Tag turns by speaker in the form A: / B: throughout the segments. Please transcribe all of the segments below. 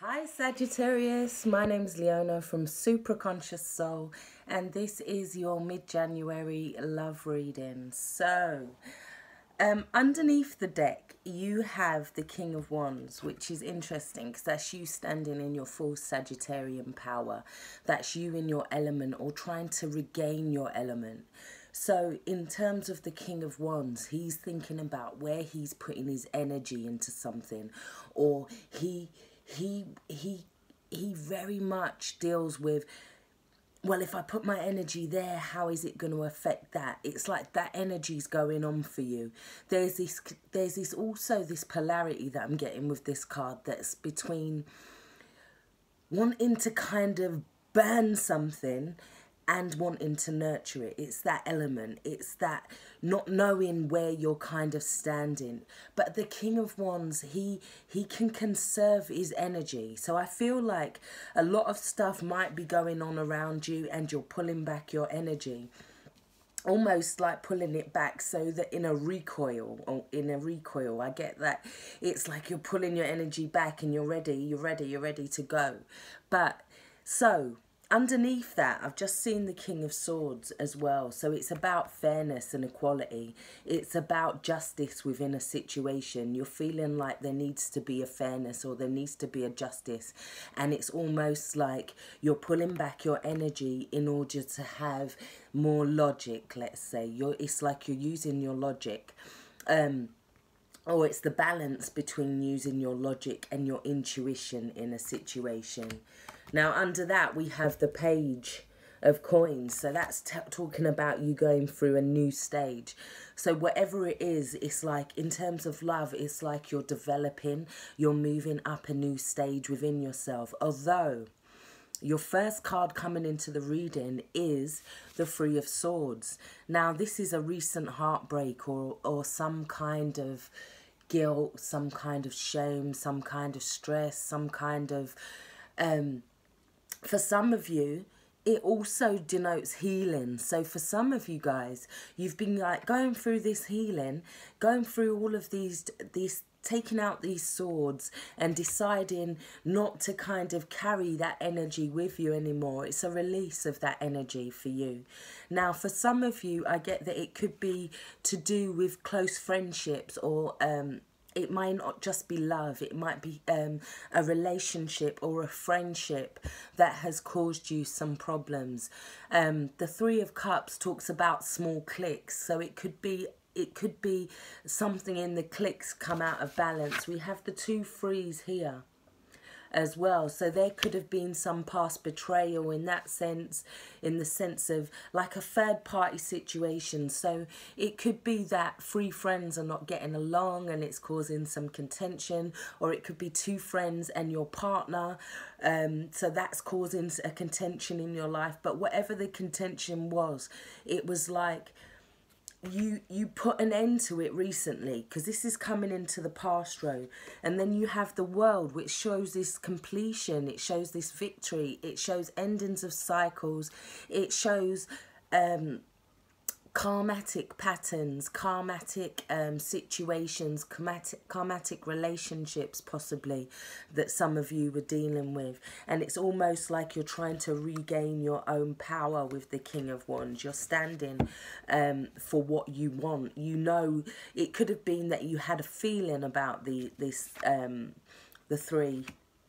A: Hi Sagittarius, my name's Leona from Supra Conscioussoul, and this is your mid-January love reading. So, underneath the deck, you have the King of Wands, which is interesting because that's you standing in your full Sagittarian power. That's you in your element or trying to regain your element. So in terms of the King of Wands, he's thinking about where he's putting his energy into something, or he very much deals with, well, if I put my energy there, how is it going to affect that? It's like that energy's going on for you. There's this also this polarity that I'm getting with this card, that's between wanting to kind of burn something and wanting to nurture it. It's that element. It's that not knowing where you're kind of standing. But the King of Wands, he can conserve his energy. So I feel like a lot of stuff might be going on around you and you're pulling back your energy. Almost like pulling it back so that in a recoil, I get that. It's like you're pulling your energy back and you're ready to go. But so underneath that, I've just seen the King of Swords as well. So it's about fairness and equality. It's about justice within a situation. You're feeling like there needs to be a fairness or there needs to be a justice. And it's almost like you're pulling back your energy in order to have more logic, let's say. It's like you're using your logic. Or it's the balance between using your logic and your intuition in a situation. Now, under that, we have the Page of Coins. So that's talking about you going through a new stage. So whatever it is, it's like, in terms of love, it's like you're developing, you're moving up a new stage within yourself. Although your first card coming into the reading is the Three of Swords. Now, this is a recent heartbreak or some kind of guilt, some kind of shame, some kind of stress, some kind of... for some of you, it also denotes healing. So for some of you guys, you've been like going through this healing, going through all of these taking out these swords and deciding not to kind of carry that energy with you anymore. It's a release of that energy for you. Now, for some of you, I get that it could be to do with close friendships, or it might not just be love. It might be a relationship or a friendship that has caused you some problems. The Three of Cups talks about small cliques, so it could be something in the cliques come out of balance. We have the two threes here as well, so there could have been some past betrayal in that sense, in the sense of like a third party situation. So it could be that three friends are not getting along and it's causing some contention, or it could be two friends and your partner, so that's causing a contention in your life. But whatever the contention was, it was like you put an end to it recently, because this is coming into the past row. And then you have the World, which shows this completion, it shows this victory, it shows endings of cycles, it shows karmatic patterns, karmatic situations, karmatic relationships possibly that some of you were dealing with. And it's almost like you're trying to regain your own power with the King of Wands. You're standing for what you want. You know, it could have been that you had a feeling about the three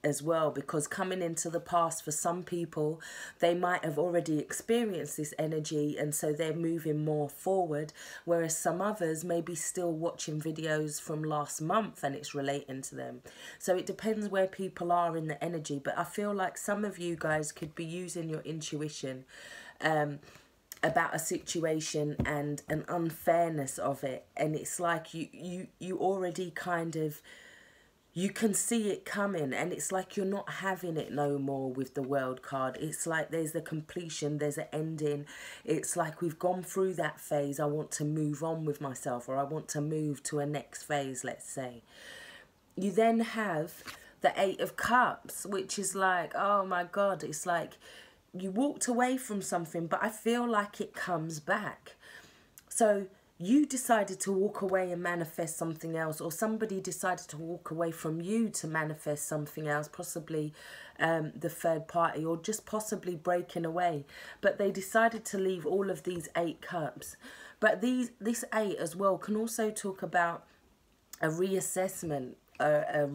A: as well, because coming into the past, for some people, they might have already experienced this energy and so they're moving more forward, whereas some others may be still watching videos from last month and it's relating to them. So it depends where people are in the energy, but I feel like some of you guys could be using your intuition about a situation and an unfairness of it, and it's like you already kind of, you can see it coming, and it's like you're not having it no more with the World card. It's like there's a completion, there's an ending. It's like we've gone through that phase. I want to move on with myself, or I want to move to a next phase, let's say. You then have the Eight of Cups, which is like, oh my God, it's like you walked away from something, but I feel like it comes back. So you decided to walk away and manifest something else, or somebody decided to walk away from you to manifest something else, possibly the third party, or just possibly breaking away. But they decided to leave all of these 8 cups. But this 8 as well can also talk about a reassessment, a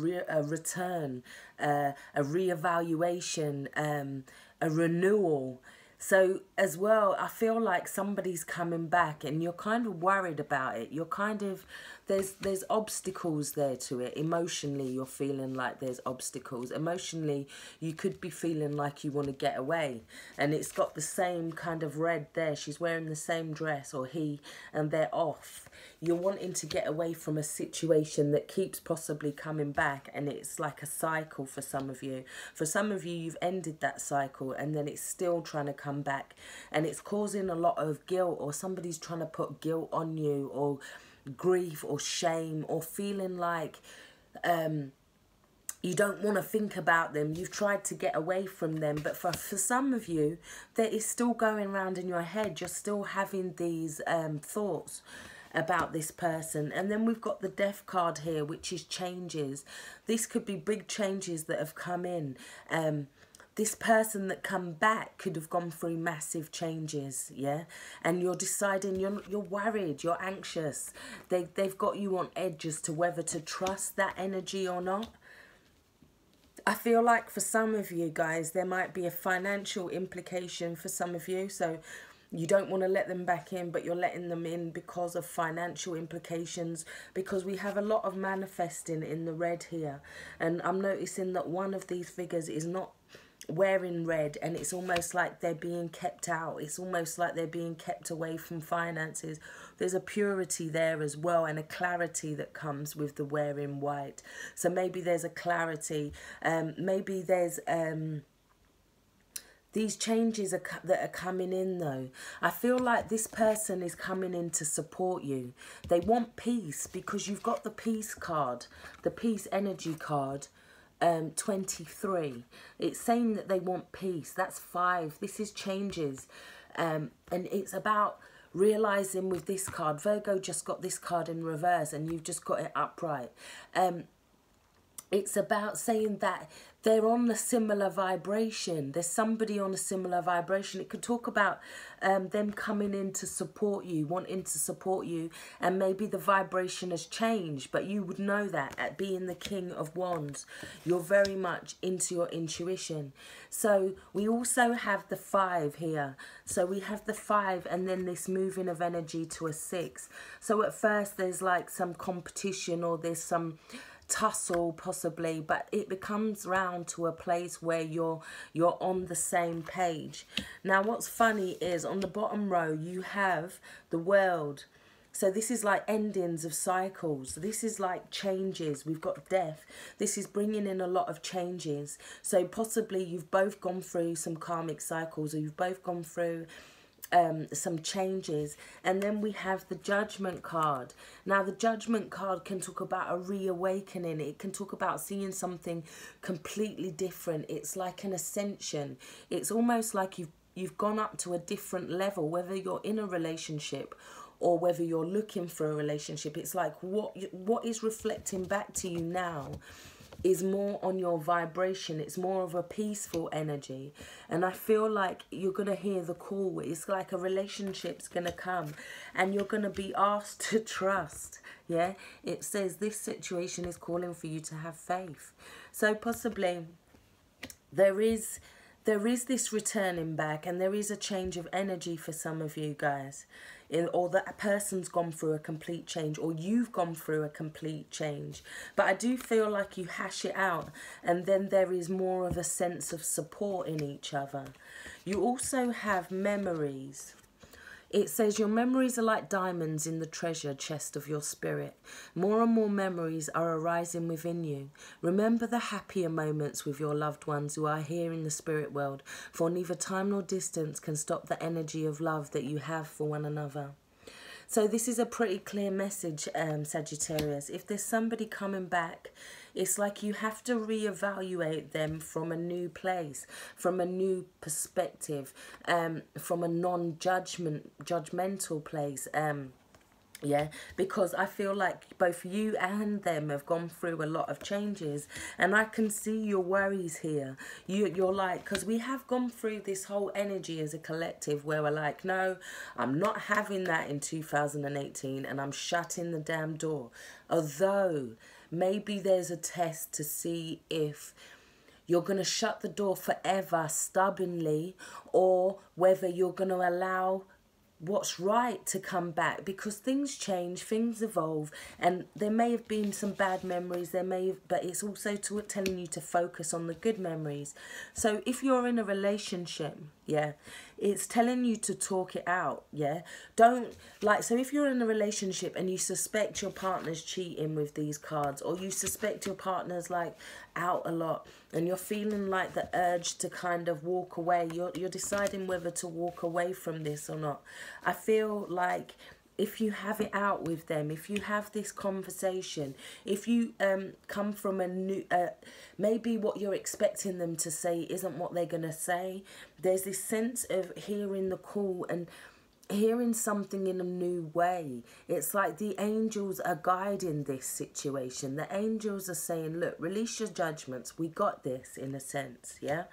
A: return, a reevaluation, a renewal. So as well, I feel like somebody's coming back and you're kind of worried about it. You're kind of, there's obstacles there to it. Emotionally, you're feeling like there's obstacles. Emotionally, you could be feeling like you want to get away. And it's got the same kind of red there. She's wearing the same dress, or he, and they're off. You're wanting to get away from a situation that keeps possibly coming back, and it's like a cycle for some of you. For some of you, you've ended that cycle and then it's still trying to come back, and it's causing a lot of guilt, or somebody's trying to put guilt on you, or grief or shame, or feeling like you don't want to think about them. You've tried to get away from them, but for some of you, that is still going around in your head. You're still having these thoughts about this person. And then we've got the Death card here, which is changes. This could be big changes that have come in. This person that come back could have gone through massive changes, yeah? And you're deciding, you're worried, you're anxious. They've got you on edge as to whether to trust that energy or not. I feel like for some of you guys, there might be a financial implication for some of you. So you don't want to let them back in, but you're letting them in because of financial implications, because we have a lot of manifesting in the red here. And I'm noticing that one of these figures is not wearing red, and it's almost like they're being kept out. It's almost like they're being kept away from finances. There's a purity there as well, and a clarity that comes with the wearing white. So maybe there's a clarity. Maybe there's these changes that are coming in though. I feel like this person is coming in to support you. They want peace, because you've got the peace card, the peace energy card. 23. It's saying that they want peace. That's 5. This is changes, and it's about realizing with this card. Virgo just got this card in reverse, and you've just got it upright. It's about saying that they're on a similar vibration. There's somebody on a similar vibration. It could talk about them coming in to support you, wanting to support you, and maybe the vibration has changed, but you would know that at being the King of Wands. You're very much into your intuition. So we also have the 5 here. So we have the 5 and then this moving of energy to a 6. So at first there's like some competition, or there's some tussle possibly, but it becomes round to a place where you're on the same page. Now what's funny is on the bottom row you have the World. So this is like endings of cycles. This is like changes. We've got death. This is bringing in a lot of changes. So possibly you've both gone through some karmic cycles, or you've both gone through some changes. And then we have the Judgment card. Now the Judgment card can talk about a reawakening. It can talk about seeing something completely different. It's like an ascension. It's almost like you've gone up to a different level, whether you're in a relationship or whether you're looking for a relationship. It's like what is reflecting back to you now is more on your vibration. It's more of a peaceful energy, and I feel like you're gonna hear the call. It's like a relationship's gonna come and you're gonna be asked to trust. Yeah, it says this situation is calling for you to have faith. So possibly there is this returning back, and there is a change of energy for some of you guys. Or that a person's gone through a complete change, or you've gone through a complete change. But I do feel like you hash it out, and then there is more of a sense of support in each other. You also have memories. It says your memories are like diamonds in the treasure chest of your spirit. More and more memories are arising within you. Remember the happier moments with your loved ones who are here in the spirit world, for neither time nor distance can stop the energy of love that you have for one another. So this is a pretty clear message, Sagittarius. If there's somebody coming back, it's like you have to reevaluate them from a new place, from a new perspective, from a non-judgmental place. Yeah, because I feel like both you and them have gone through a lot of changes, and I can see your worries here. You're like, because we have gone through this whole energy as a collective where we're like, no, I'm not having that in 2018, and I'm shutting the damn door. Although maybe there's a test to see if you're going to shut the door forever stubbornly, or whether you're going to allow what's right to come back, because things change, things evolve, and there may have been some bad memories, but it's also telling you to focus on the good memories. So if you're in a relationship, yeah, it's telling you to talk it out. Yeah, don't, like, so if you're in a relationship and you suspect your partner's cheating with these cards, or you suspect your partner's like out a lot, and you're feeling like the urge to kind of walk away, you're deciding whether to walk away from this or not. I feel like if you have it out with them, if you have this conversation, if you come from a new, maybe what you're expecting them to say isn't what they're going to say. There's this sense of hearing the call and hearing something in a new way. It's like the angels are guiding this situation. The angels are saying, look, release your judgments. We got this, in a sense, yeah?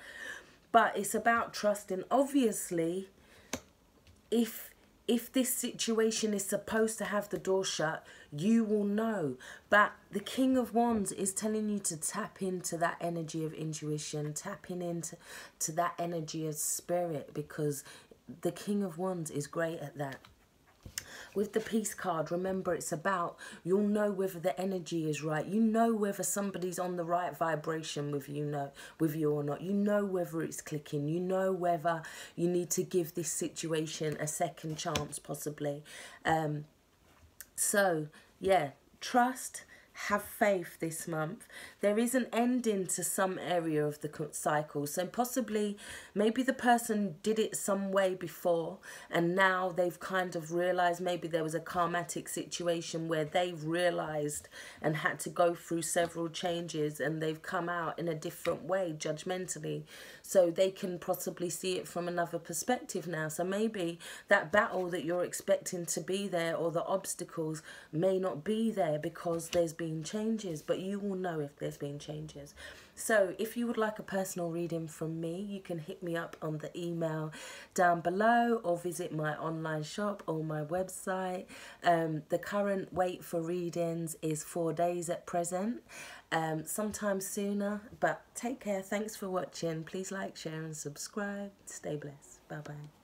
A: But it's about trusting. Obviously, if this situation is supposed to have the door shut, you will know. But the King of Wands is telling you to tap into that energy of intuition, tapping into that energy of spirit, because the King of Wands is great at that. With the Peace card, remember, it's about, you'll know whether the energy is right. You know whether somebody's on the right vibration with you or not. You know whether it's clicking. You know whether you need to give this situation a second chance, possibly. So, yeah, trust. Have faith this month. There is an ending to some area of the cycle. So possibly, maybe the person did it some way before, and now they've kind of realised, maybe there was a karmatic situation where they've realised and had to go through several changes, and they've come out in a different way, judgmentally. So they can possibly see it from another perspective now. So maybe that battle that you're expecting to be there, or the obstacles, may not be there because there's been changes, but you will know if there's been changes. So if you would like a personal reading from me, you can hit me up on the email down below, or visit my online shop or my website. The current wait for readings is 4 days at present, sometimes sooner, but take care. Thanks for watching. Please like, share and subscribe. Stay blessed. Bye bye.